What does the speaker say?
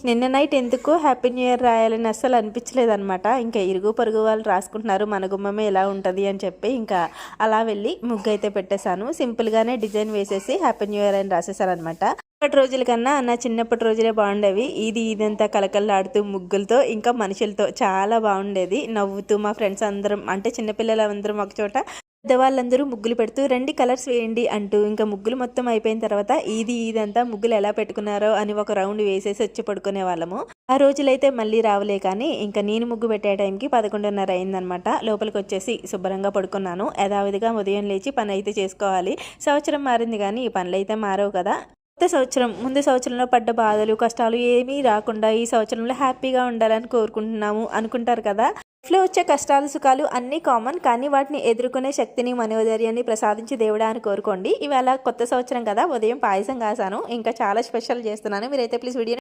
నిన్న నైట్ ఎందుకో happy new year రాయాలని అస్సలు అనిపించలేదనమాట. ఇంకా ఇరుగు పొరుగు వాళ్ళు రాసుకుంటున్నారు మన గుమ్మమే ఎలా ఉంటుంది అని చెప్పి ఇంకా అలా వెళ్ళి ముగ్గు అయితే పెట్టేశాను. సింపుల్గానే డిజైన్ వేసేసి హ్యాపీ న్యూ ఇయర్ అని రాసేసారనమాట. ఇప్పటి రోజుల కన్నా నా చిన్నప్పటి రోజులే బాగుండేవి. ఇదంతా కలకల్లాడుతూ ముగ్గులతో ఇంకా మనుషులతో చాలా బాగుండేది. నవ్వుతూ మా ఫ్రెండ్స్ అందరం అంటే చిన్నపిల్లలు అందరం ఒక చోట పెద్దవాళ్ళందరూ ముగ్గులు పెడుతూ రండి కలర్స్ వేయండి అంటూ ఇంకా ముగ్గులు మొత్తం అయిపోయిన తర్వాత ఇదంతా ముగ్గులు ఎలా పెట్టుకున్నారో అని ఒక రౌండ్ వేసేసి వచ్చి పడుకునే వాళ్ళము. ఆ రోజులైతే మళ్ళీ రావులే. కానీ ఇంకా నేను ముగ్గు పెట్టే టైంకి 11:30 అయిందనమాట. లోపలికి వచ్చేసి శుభ్రంగా పడుకున్నాను. యథావిధిగా ఉదయం లేచి పని అయితే చేసుకోవాలి. సంవత్సరం మారింది కానీ ఈ పనులు అయితే మారవు కదా. కొత్త సంవత్సరం ముందు సంవత్సరంలో పడ్డ బాధలు కష్టాలు ఏమీ రాకుండా ఈ సంవత్సరంలో హ్యాపీగా ఉండాలని కోరుకుంటున్నాము అనుకుంటారు కదా. లైఫ్లో వచ్చే కష్టాలు సుఖాలు అన్నీ కామన్, కానీ వాటిని ఎదుర్కొనే శక్తిని మనోధైర్యాన్ని ప్రసాదించి దేవుడా అని కోరుకోండి. ఇవాళ కొత్త సంవత్సరం కదా, ఉదయం పాయసం కాసాను. ఇంకా చాలా స్పెషల్ చేస్తున్నాను. మీరైతే ప్లీజ్ వీడియో